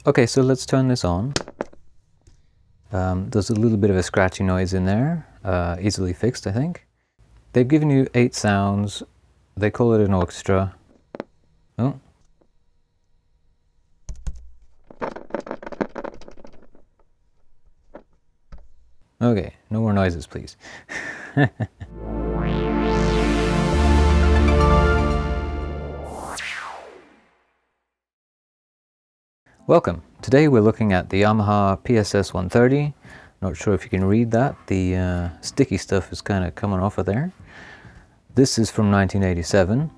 Okay, so let's turn this on. There's a little bit of a scratchy noise in there, easily fixed, I think. They've given you 8 sounds. They call it an orchestra. Oh. Okay, no more noises, please. Welcome. Today we're looking at the Yamaha PSS-130. Not sure if you can read that. The sticky stuff is kind of coming off of there. This is from 1987.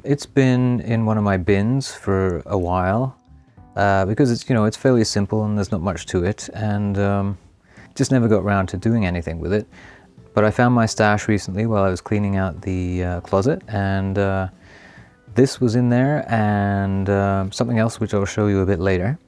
It's been in one of my bins for a while because it's fairly simple and there's not much to it, and just never got around to doing anything with it. But I found my stash recently while I was cleaning out the closet, and this was in there, and something else which I'll show you a bit later.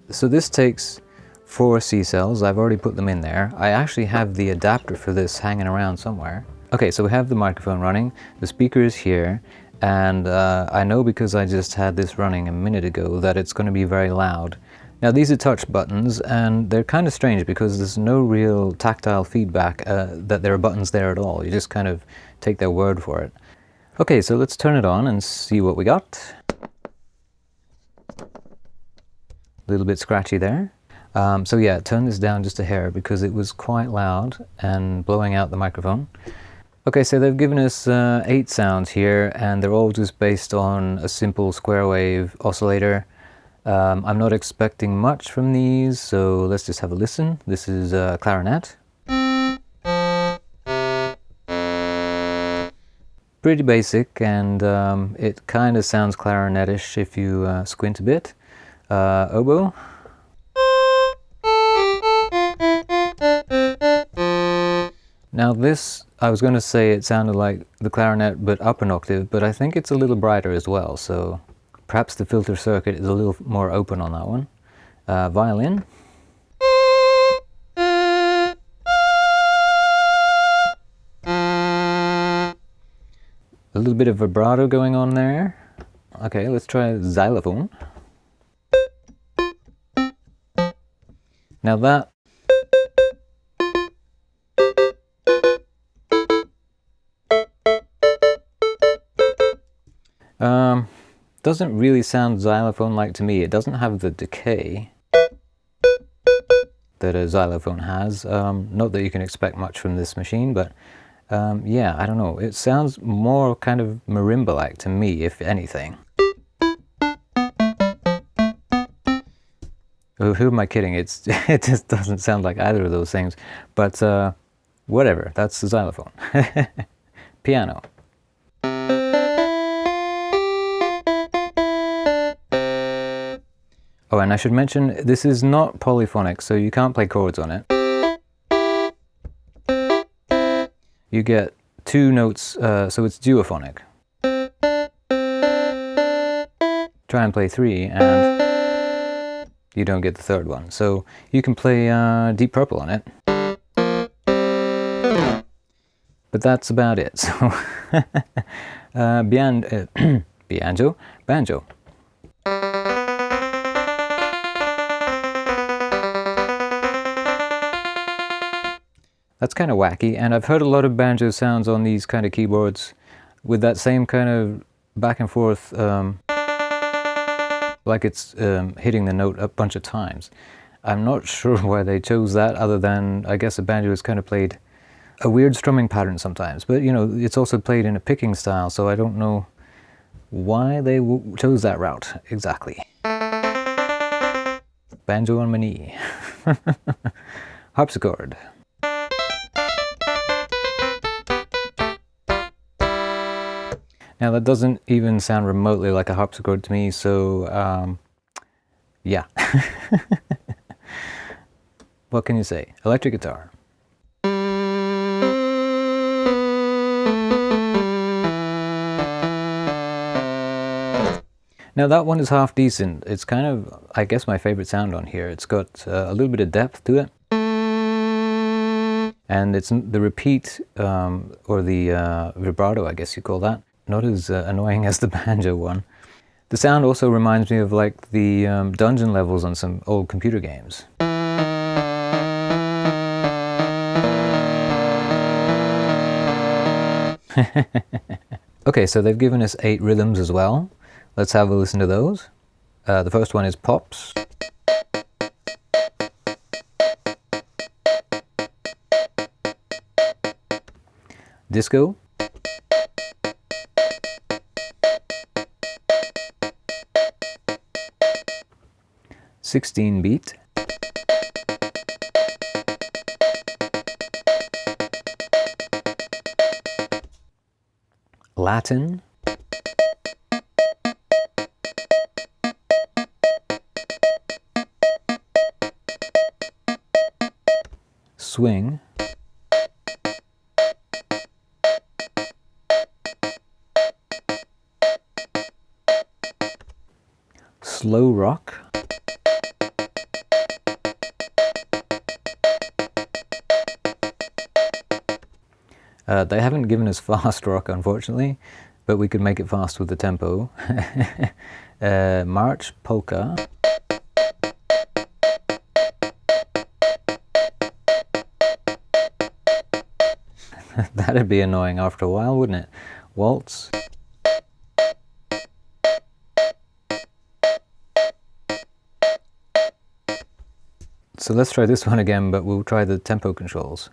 So this takes 4 C cells. I've already put them in there. I actually have the adapter for this hanging around somewhere. Okay, so we have the microphone running, the speaker is here, and I know because I just had this running a minute ago that it's going to be very loud. Now these are touch buttons, and they're kind of strange because there's no real tactile feedback that there are buttons there at all. You just kind of take their word for it. Okay, so let's turn it on and see what we got. A little bit scratchy there. So yeah, turn this down just a hair because it was quite loud and blowing out the microphone. Okay, so they've given us 8 sounds here, and they're all just based on a simple square wave oscillator. I'm not expecting much from these, so let's just have a listen. This is a clarinet. Pretty basic, and it kind of sounds clarinetish if you squint a bit. Oboe. Now this, I was going to say it sounded like the clarinet but up an octave, but I think it's a little brighter as well, so perhaps the filter circuit is a little more open on that one. Violin. A little bit of vibrato going on there. Okay, let's try xylophone. Now that doesn't really sound xylophone-like to me. It doesn't have the decay that a xylophone has. Not that you can expect much from this machine, but yeah, I don't know. It sounds more kind of marimba-like to me, if anything. Oh, who am I kidding? It just doesn't sound like either of those things. But whatever, that's the xylophone. Piano. Oh, and I should mention, this is not polyphonic, so you can't play chords on it. You get 2 notes, so it's duophonic. Try and play 3, and you don't get the 3rd one. So you can play Deep Purple on it. But that's about it. So banjo. That's kind of wacky, and I've heard a lot of banjo sounds on these kind of keyboards with that same kind of back and forth, like it's hitting the note a bunch of times. I'm not sure why they chose that, other than I guess a banjo is kind of played a weird strumming pattern sometimes, but it's also played in a picking style, so I don't know why they chose that route exactly. Banjo on my knee. Harpsichord. Now that doesn't even sound remotely like a harpsichord to me, so yeah. What can you say? Electric guitar. Now that one is half decent. It's kind of, I guess, my favorite sound on here. It's got a little bit of depth to it. And it's the repeat, or the vibrato, I guess you call that. Not as annoying as the banjo one. The sound also reminds me of like the dungeon levels on some old computer games. Okay, so they've given us 8 rhythms as well. Let's have a listen to those. The first one is pops. Disco. (16-beat). Latin. Swing. Slow rock. They haven't given us fast rock, unfortunately, but we could make it fast with the tempo. March polka. That'd be annoying after a while, wouldn't it? Waltz. So let's try this one again, but we'll try the tempo controls.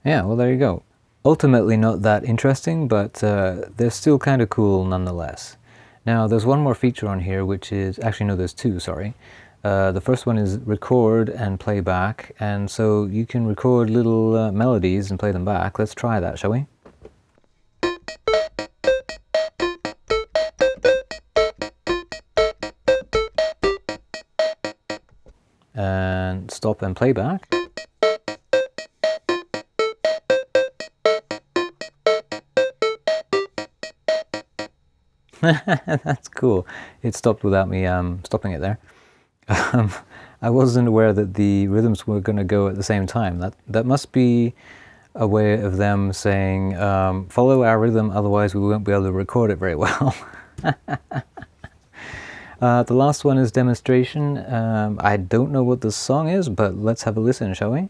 Yeah, well, there you go. Ultimately not that interesting, but they're still kind of cool nonetheless. Now, there's one more feature on here, which is, actually no, there's two, sorry. The first one is record and play back, and so you can record little melodies and play them back. Let's try that, shall we? And stop and play back. That's cool. It stopped without me stopping it there. I wasn't aware that the rhythms were going to go at the same time. That must be a way of them saying, follow our rhythm, otherwise we won't be able to record it very well. The last one is demonstration. I don't know what the song is, but let's have a listen, shall we?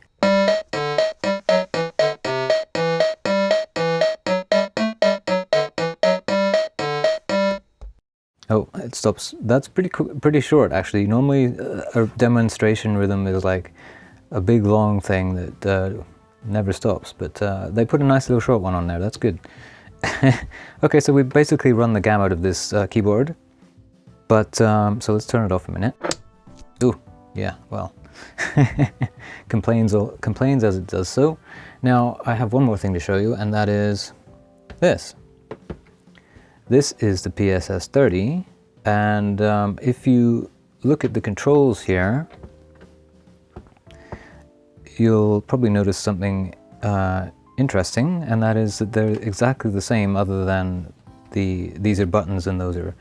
Oh, it stops. That's pretty short, actually. Normally, a demonstration rhythm is like a big long thing that never stops, but they put a nice little short one on there. That's good. Okay, so we basically run the gamut of this keyboard, but so let's turn it off a minute. Ooh, yeah, well, complains as it does so. Now, I have one more thing to show you, and that is this. This is the PSS-130, and if you look at the controls here, you'll probably notice something interesting, and that is that they're exactly the same, other than these are buttons and those are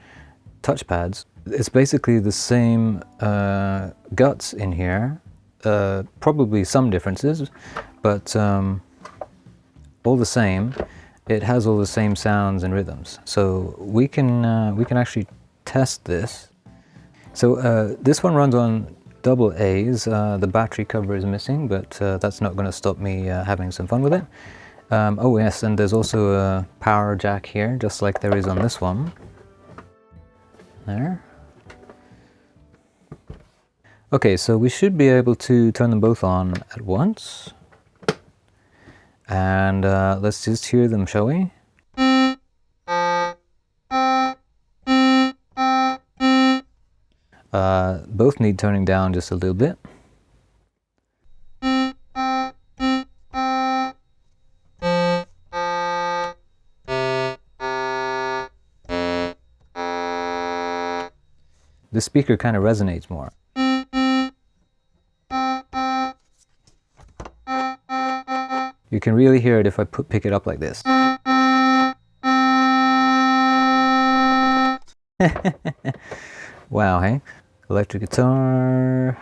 touchpads. It's basically the same guts in here, probably some differences, but all the same. It has all the same sounds and rhythms, so we can actually test this. So this one runs on double A's. The battery cover is missing, but that's not going to stop me having some fun with it. Oh yes, and there's also a power jack here, just like there is on this one. There. Okay, so we should be able to turn them both on at once. And let's just hear them, shall we? Both need turning down just a little bit. The speaker kind of resonates more. You can really hear it if I pick it up like this. Wow, hey? Electric guitar.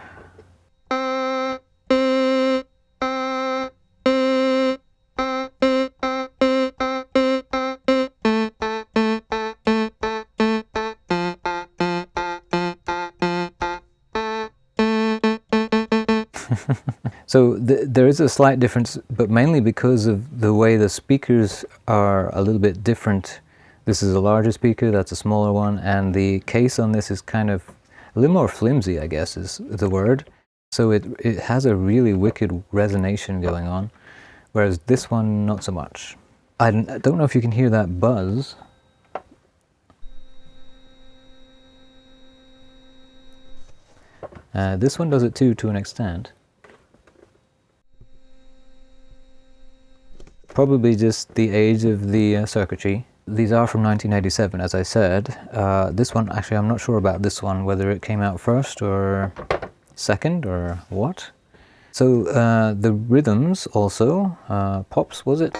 So there is a slight difference, but mainly because of the way the speakers are a little bit different. This is a larger speaker, that's a smaller one, and the case on this is kind of a little more flimsy, I guess is the word. So it has a really wicked resonation going on, whereas this one, not so much. I don't know if you can hear that buzz. This one does it too, to an extent. Probably just the age of the circuitry. These are from 1987, as I said. This one, actually, I'm not sure about this one, whether it came out first or second or what. So the rhythms also, pops, was it?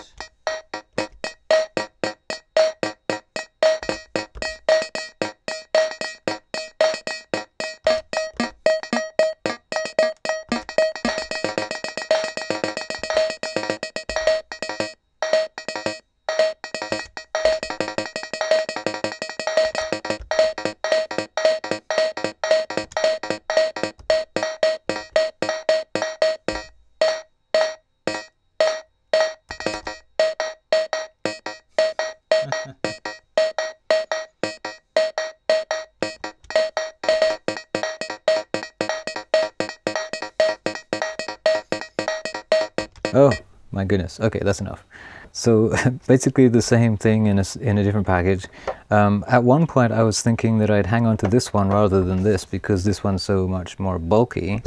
Oh my goodness, okay, that's enough. So basically the same thing in a different package. At one point I was thinking that I'd hang on to this one rather than this because this one's so much more bulky.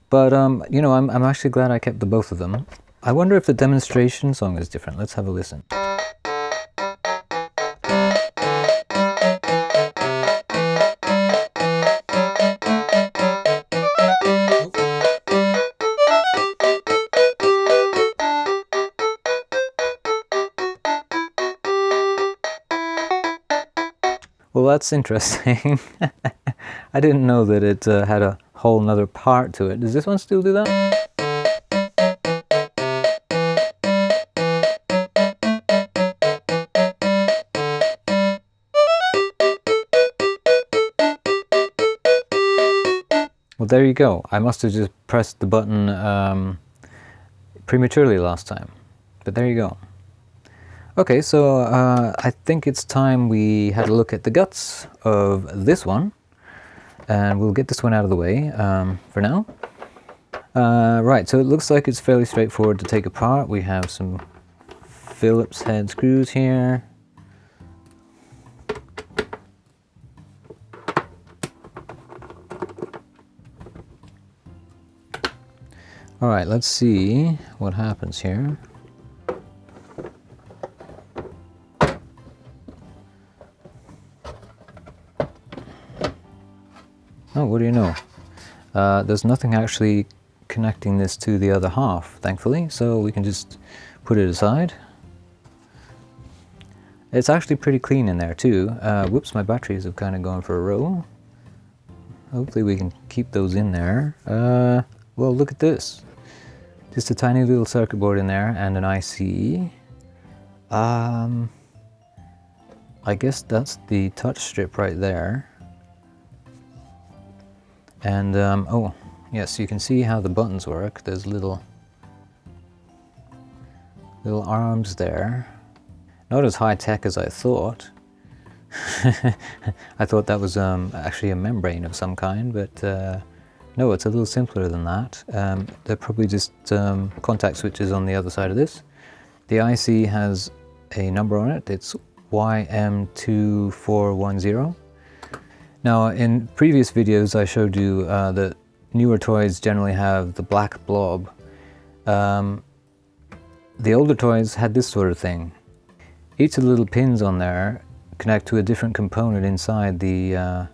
But you know, I'm actually glad I kept the both of them. I wonder if the demonstration song is different. Let's have a listen. Well, that's interesting. I didn't know that it had a whole nother part to it. Does this one still do that? Well, there you go. I must have just pressed the button prematurely last time. But there you go. Okay, so I think it's time we had a look at the guts of this one, and we'll get this one out of the way for now. Right, so it looks like it's fairly straightforward to take apart. We have some Phillips head screws here. All right, let's see what happens here. Oh, what do you know? There's nothing actually connecting this to the other half, thankfully, so we can just put it aside. It's actually pretty clean in there too. Whoops, my batteries have kind of gone for a row. Hopefully we can keep those in there. Well, look at this. Just a tiny little circuit board in there and an IC. I guess that's the touch strip right there. And oh yes, you can see how the buttons work. There's little arms there. Not as high tech as I thought. I thought that was actually a membrane of some kind, but no, it's a little simpler than that. They're probably just contact switches on the other side of this. The IC has a number on it. It's YM2410. Now, in previous videos I showed you that newer toys generally have the black blob. The older toys had this sort of thing. Each of the little pins on there connect to a different component inside the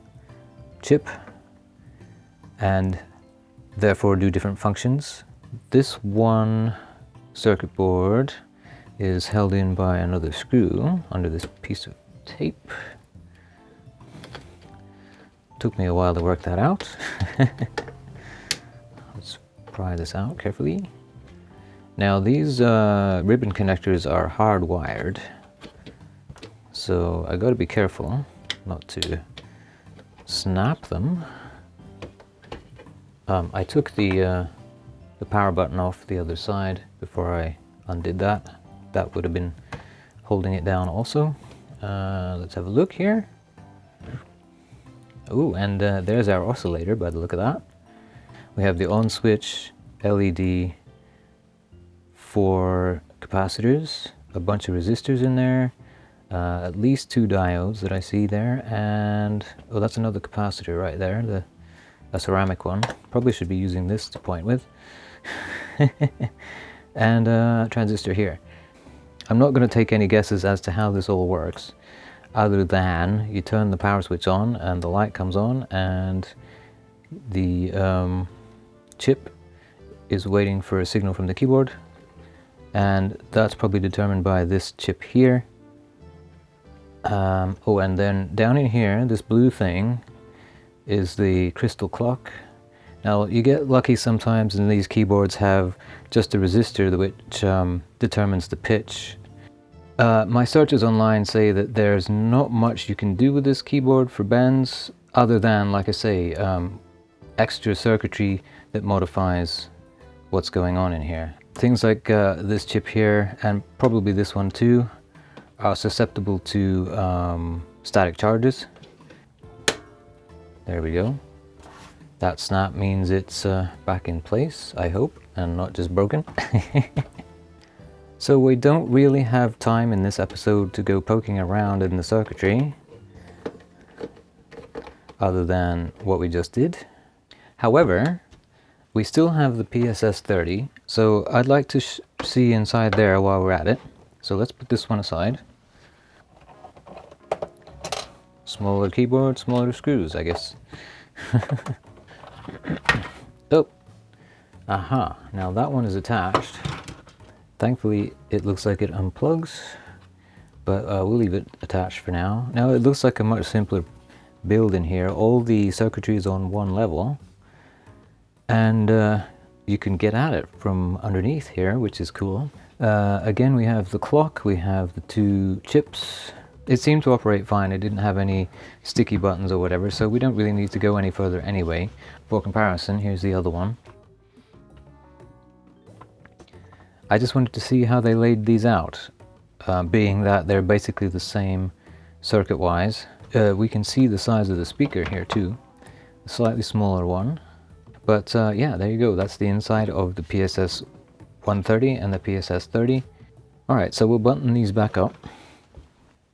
chip and therefore do different functions. This one circuit board is held in by another screw under this piece of tape. Took me a while to work that out. Let's pry this out carefully. Now these ribbon connectors are hardwired, so I got to be careful not to snap them. I took the power button off the other side before I undid that. That would have been holding it down also. Let's have a look here. Oh, and there's our oscillator by the look of that. We have the on switch, LED, 4 capacitors, a bunch of resistors in there, at least 2 diodes that I see there, and oh, that's another capacitor right there, a ceramic one. Probably should be using this to point with. And a transistor here. I'm not going to take any guesses as to how this all works, other than you turn the power switch on and the light comes on, and the chip is waiting for a signal from the keyboard, and that's probably determined by this chip here. Oh, and then down in here, this blue thing is the crystal clock. Now you get lucky sometimes, and these keyboards have just a resistor which determines the pitch. My searches online say that there's not much you can do with this keyboard for bends, other than, like I say, extra circuitry that modifies what's going on in here. Things like this chip here, and probably this one too, are susceptible to static charges. There we go. That snap means it's back in place, I hope, and not just broken. So we don't really have time in this episode to go poking around in the circuitry, other than what we just did. However, we still have the PSS-130, so I'd like to see inside there while we're at it. So let's put this one aside. Smaller keyboard, smaller screws, I guess. Oh, aha, now that one is attached. Thankfully it looks like it unplugs, but we'll leave it attached for now. Now it looks like a much simpler build in here. All the circuitry is on one level, and you can get at it from underneath here, which is cool. Again, we have the clock, we have the 2 chips. It seemed to operate fine. It didn't have any sticky buttons or whatever, so we don't really need to go any further anyway. For comparison, here's the other one. I just wanted to see how they laid these out, being that they're basically the same circuit-wise. We can see the size of the speaker here too, a slightly smaller one. But yeah, there you go. That's the inside of the PSS-130 and the PSS-130. Alright, so we'll button these back up.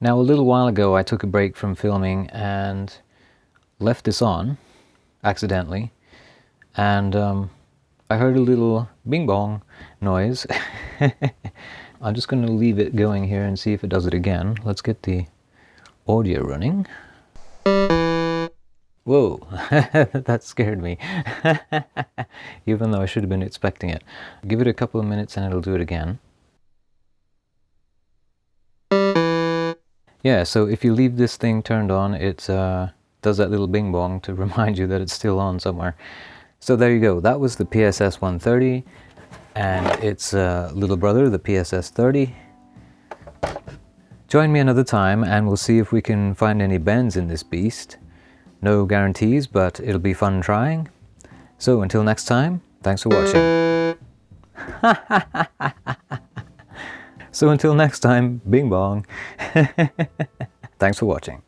Now, a little while ago I took a break from filming and left this on accidentally, and I heard a little bing bong noise. I'm just going to leave it going here and see if it does it again. Let's get the audio running. Whoa, that scared me. Even though I should have been expecting it. Give it a couple of minutes and it'll do it again. Yeah, so if you leave this thing turned on, it does that little bing bong to remind you that it's still on somewhere. So there you go, that was the PSS-130 and its little brother, the PSS-130. Join me another time and we'll see if we can find any bends in this beast. No guarantees, but it'll be fun trying. So until next time, thanks for watching. So until next time, bing bong. Thanks for watching.